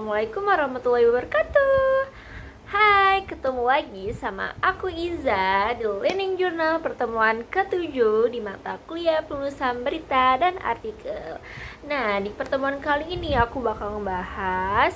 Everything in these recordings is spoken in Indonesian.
Assalamualaikum warahmatullahi wabarakatuh. Hai, ketemu lagi sama aku Iza di Learning Journal pertemuan ke-7 di mata kuliah penulisan berita dan artikel. Nah, di pertemuan kali ini aku bakal ngebahas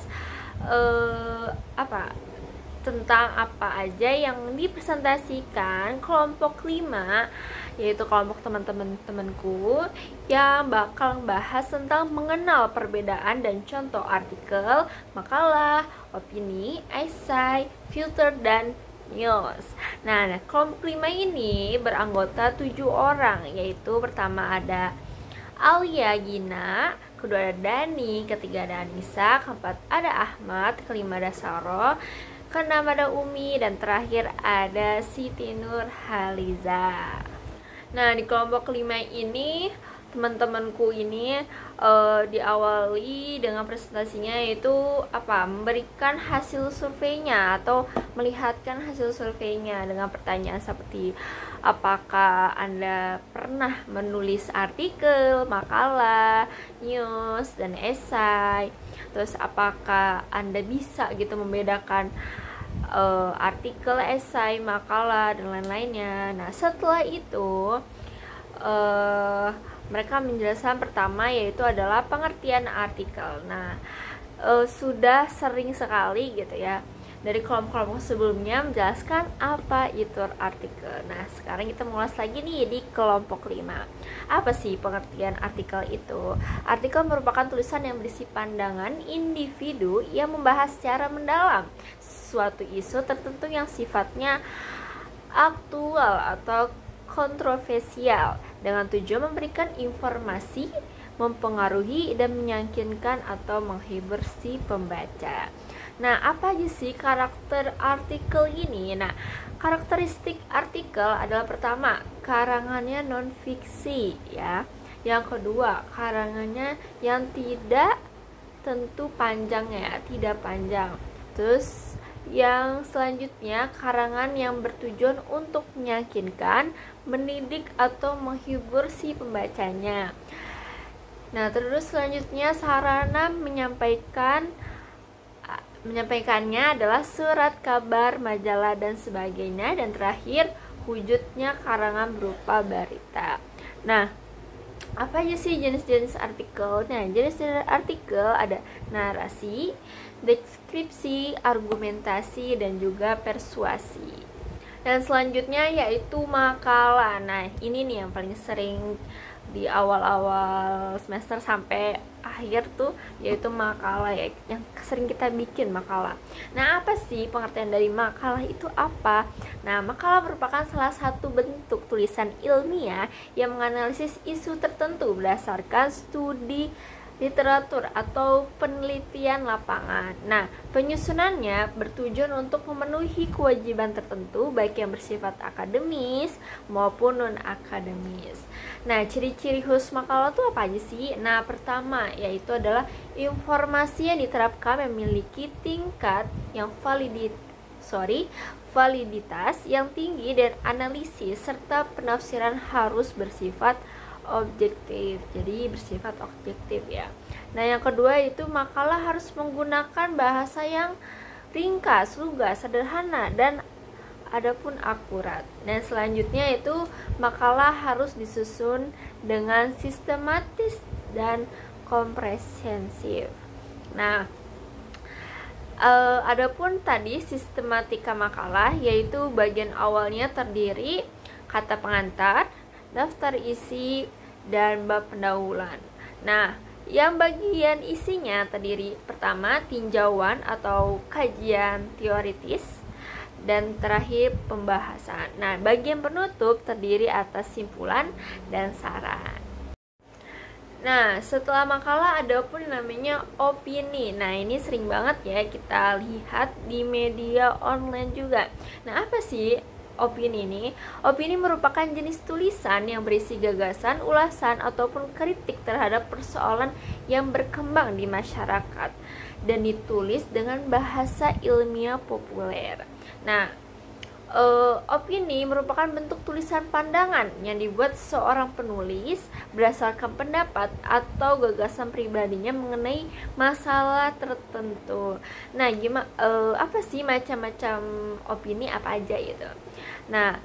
tentang apa aja yang dipresentasikan kelompok 5, yaitu kelompok teman-temanku yang bakal bahas tentang mengenal perbedaan dan contoh artikel, makalah, opini, esai, filter, dan news. Nah, kelompok 5 ini beranggota 7 orang, yaitu pertama ada Alia Gina, kedua ada Dani, ketiga ada Anissa, keempat ada Ahmad, kelima ada Saro, keenam ada Umi, dan terakhir ada Siti Nur Haliza. Nah, di kelompok kelima ini teman-temanku ini diawali dengan presentasinya, yaitu memberikan hasil surveinya atau melihatkan hasil surveinya dengan pertanyaan seperti apakah Anda pernah menulis artikel, makalah, news, dan esai. Terus apakah Anda bisa gitu membedakan artikel, esai, makalah, dan lain-lainnya. Nah, setelah itu mereka menjelaskan pertama, yaitu adalah pengertian artikel. Nah, sudah sering sekali gitu ya dari kelompok-kelompok sebelumnya menjelaskan apa itu artikel. Nah, sekarang kita mengulas lagi nih di kelompok 5. Apa sih pengertian artikel itu? Artikel merupakan tulisan yang berisi pandangan individu yang membahas secara mendalam suatu isu tertentu yang sifatnya aktual atau kontroversial dengan tujuan memberikan informasi, mempengaruhi, dan meyakinkan atau menghibur si pembaca. Nah, apa aja sih karakter artikel ini? Nah, karakteristik artikel adalah pertama, karangannya non-fiksi ya. Yang kedua, karangannya yang tidak tentu panjangnya, tidak panjang. Terus yang selanjutnya, karangan yang bertujuan untuk meyakinkan, mendidik, atau menghibur si pembacanya. Nah, terus selanjutnya sarana menyampaikannya adalah surat kabar, majalah, dan sebagainya. Dan terakhir, wujudnya karangan berupa berita. Nah, apa aja sih jenis-jenis artikel? Nah, jenis-jenis artikel ada narasi, deskripsi, argumentasi, dan juga persuasi. Dan selanjutnya yaitu makalah. Nah, ini nih yang paling sering di awal-awal semester sampai akhir tuh, yaitu makalah ya, yang sering kita bikin makalah. Nah, apa sih pengertian dari makalah itu apa? Nah, makalah merupakan salah satu bentuk tulisan ilmiah yang menganalisis isu tertentu berdasarkan studi literatur atau penelitian lapangan. Nah, penyusunannya bertujuan untuk memenuhi kewajiban tertentu baik yang bersifat akademis maupun non-akademis. Nah, ciri-ciri khusus makalah itu apa aja sih? Nah, pertama yaitu adalah informasi yang diterapkan memiliki tingkat yang validitas yang tinggi dan analisis serta penafsiran harus bersifat objektif. Jadi bersifat objektif ya. Nah, yang kedua itu makalah harus menggunakan bahasa yang ringkas, lugas, sederhana, dan adapun akurat. Dan selanjutnya itu makalah harus disusun dengan sistematis dan komprehensif. Nah, adapun tadi sistematika makalah, yaitu bagian awalnya terdiri kata pengantar, daftar isi, dan bab pendahuluan. Nah, yang bagian isinya terdiri pertama tinjauan atau kajian teoritis, dan terakhir pembahasan. Nah, bagian penutup terdiri atas simpulan dan saran. Nah, setelah makalah ada pun namanya opini. Nah, ini sering banget ya kita lihat di media online juga. Nah, apa sih opini ini? Opini merupakan jenis tulisan yang berisi gagasan, ulasan, ataupun kritik terhadap persoalan yang berkembang di masyarakat dan ditulis dengan bahasa ilmiah populer. Nah, Opini merupakan bentuk tulisan pandangan yang dibuat seorang penulis berdasarkan pendapat atau gagasan pribadinya mengenai masalah tertentu. Nah, apa sih macam-macam opini apa aja gitu? Nah,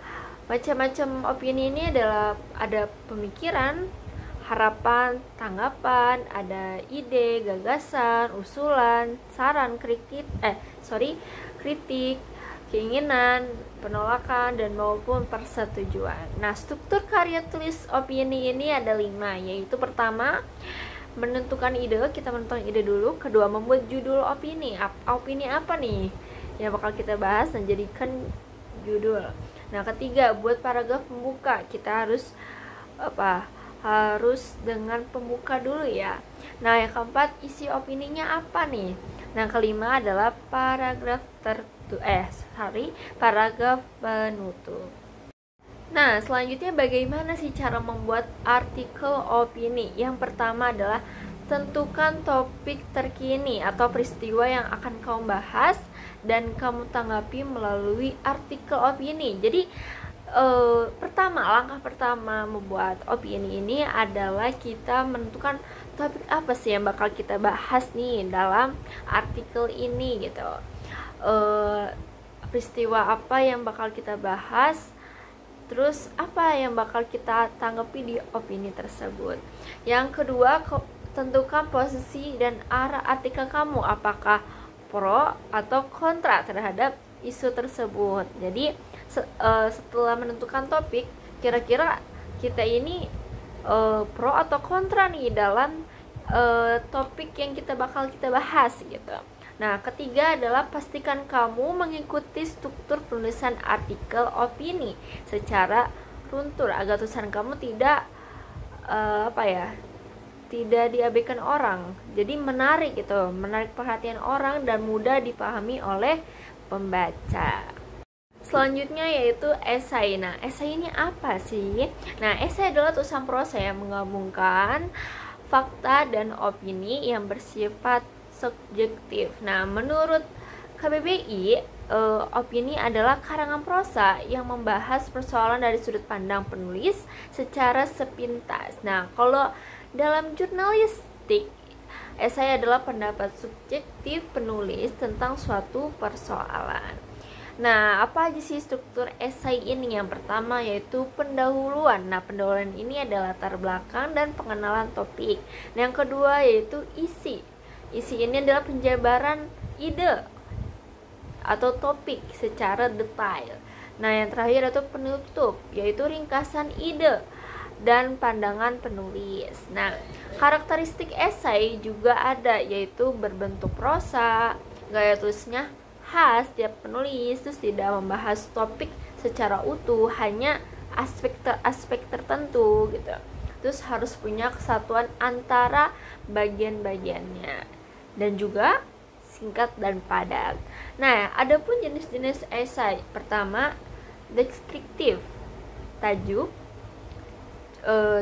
macam-macam opini ini adalah ada pemikiran, harapan, tanggapan, ada ide, gagasan, usulan, saran, kritik, keinginan, penolakan, dan maupun persetujuan. Nah, struktur karya tulis opini ini ada 5, yaitu pertama, menentukan ide, kita menentukan ide dulu. Kedua, membuat judul opini. Opini apa nih yang bakal kita bahas dan jadikan judul. Nah, ketiga, buat paragraf pembuka. Kita harus dengan pembuka dulu ya. Nah, yang keempat, isi opininya apa nih? Nah, kelima adalah paragraf penutup. Nah, selanjutnya bagaimana sih cara membuat artikel opini? Yang pertama adalah tentukan topik terkini atau peristiwa yang akan kamu bahas dan kamu tanggapi melalui artikel opini. Jadi, langkah pertama membuat opini ini adalah kita menentukan topik apa sih yang bakal kita bahas nih dalam artikel ini gitu. Peristiwa apa yang bakal kita bahas, terus apa yang bakal kita tanggapi di opini tersebut. Yang kedua, tentukan posisi dan arah artikel kamu, apakah pro atau kontra terhadap isu tersebut. Jadi setelah menentukan topik, kira-kira kita ini pro atau kontra nih dalam topik yang kita bahas gitu. Nah, ketiga adalah pastikan kamu mengikuti struktur penulisan artikel opini secara runtur agar tulisan kamu tidak tidak diabaikan orang. Jadi menarik perhatian orang dan mudah dipahami oleh pembaca. Selanjutnya yaitu esai. Nah, esai ini apa sih? Nah, esai adalah tulisan prosa yang menggabungkan fakta dan opini yang bersifat subjektif. Nah, menurut KBBI, opini adalah karangan prosa yang membahas persoalan dari sudut pandang penulis secara sepintas. Nah, kalau dalam jurnalistik, esai adalah pendapat subjektif penulis tentang suatu persoalan. Nah, apa aja sih struktur esai ini? Yang pertama yaitu pendahuluan. Nah, pendahuluan ini adalah latar belakang dan pengenalan topik. Nah, yang kedua yaitu isi. Isi ini adalah penjabaran ide atau topik secara detail. Nah, yang terakhir itu penutup, yaitu ringkasan ide dan pandangan penulis. Nah, karakteristik esai juga ada, yaitu berbentuk prosa, gaya tulisnya khas tiap penulis, terus tidak membahas topik secara utuh, hanya aspek tertentu gitu. Terus harus punya kesatuan antara bagian-bagiannya dan juga singkat dan padat. Nah, ada pun jenis-jenis esai. Pertama, deskriptif, tajuk,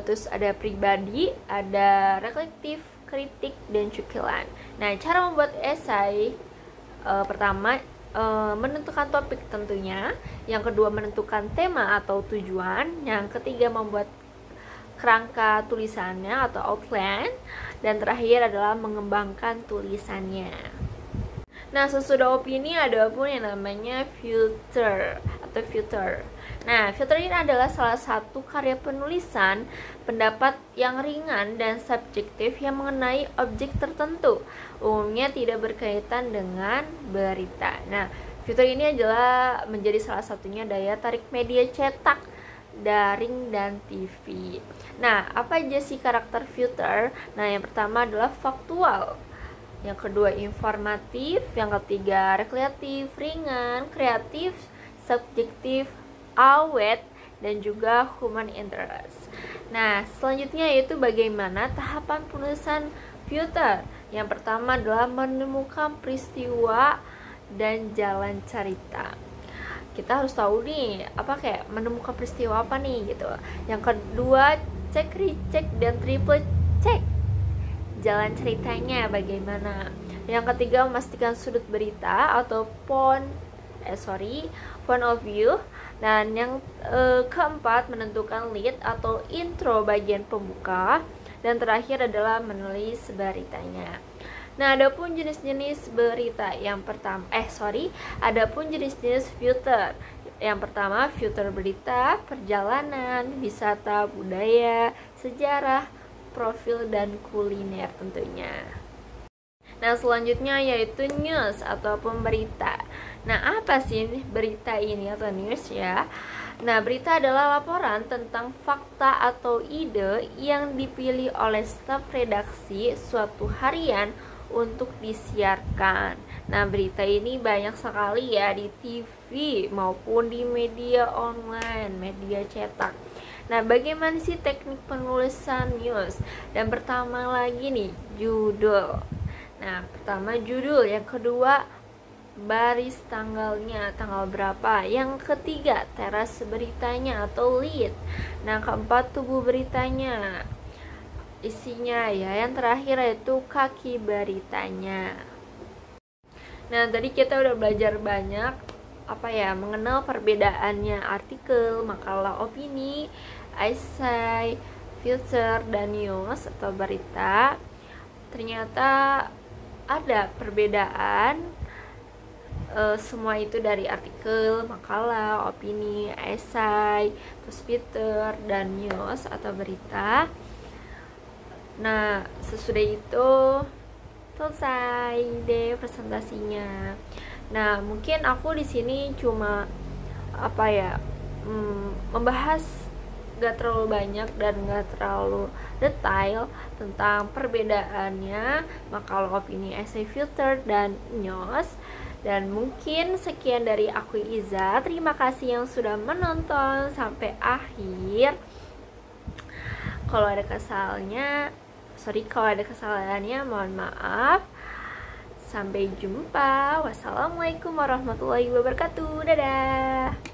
terus ada pribadi, ada reflektif, kritik, dan cukilan. Nah, cara membuat esai, pertama menentukan topik tentunya, yang kedua menentukan tema atau tujuan, yang ketiga membuat kerangka tulisannya atau outline, dan terakhir adalah mengembangkan tulisannya. Nah, sesudah opini ada pun yang namanya filter. Nah, filter ini adalah salah satu karya penulisan pendapat yang ringan dan subjektif yang mengenai objek tertentu, umumnya tidak berkaitan dengan berita. Nah, filter ini adalah menjadi salah satunya daya tarik media cetak, daring, dan TV. Nah, apa aja sih karakter filter? Nah, yang pertama adalah faktual, yang kedua informatif, yang ketiga rekreatif, ringan, kreatif, subjektif, awet, dan juga human interest. Nah, selanjutnya yaitu bagaimana tahapan penulisan filter. Yang pertama adalah menemukan peristiwa dan jalan cerita. Kita harus tahu nih, kayak menemukan peristiwa apa nih gitu. Yang kedua, cek, recheck, dan triple check jalan ceritanya bagaimana. Yang ketiga, memastikan sudut berita atau point of view. Dan yang keempat, menentukan lead atau intro bagian pembuka. Dan terakhir adalah menulis beritanya. Nah, adapun jenis-jenis berita yang pertama, adapun jenis-jenis filter. Yang pertama, filter berita, perjalanan, wisata, budaya, sejarah, profil, dan kuliner tentunya. Nah, selanjutnya yaitu news ataupun berita. Nah, apa sih berita ini atau news ya? Nah, berita adalah laporan tentang fakta atau ide yang dipilih oleh staf redaksi suatu harian untuk disiarkan. Nah, berita ini banyak sekali ya di TV maupun di media online, media cetak. Nah, bagaimana sih teknik penulisan news? Dan pertama lagi nih, judul. Nah, pertama judul, yang kedua baris tanggalnya, tanggal berapa. Yang ketiga, teras beritanya atau lead. Nah, keempat, tubuh beritanya, isinya ya. Yang terakhir yaitu kaki beritanya. Nah, tadi kita udah belajar banyak mengenal perbedaannya artikel, makalah, opini, essay, filter, dan news atau berita. Ternyata ada perbedaan. Semua itu dari artikel, makalah, opini, esai, terus filter, dan news atau berita. Nah, sesudah itu selesai deh presentasinya. Nah, mungkin aku di sini cuma membahas gak terlalu banyak dan gak terlalu detail tentang perbedaannya makalah, opini, essay, filter, dan news. Dan mungkin sekian dari aku, Iza. Terima kasih yang sudah menonton sampai akhir. Kalau ada kesalahannya mohon maaf. Sampai jumpa. Wassalamualaikum warahmatullahi wabarakatuh. Dadah.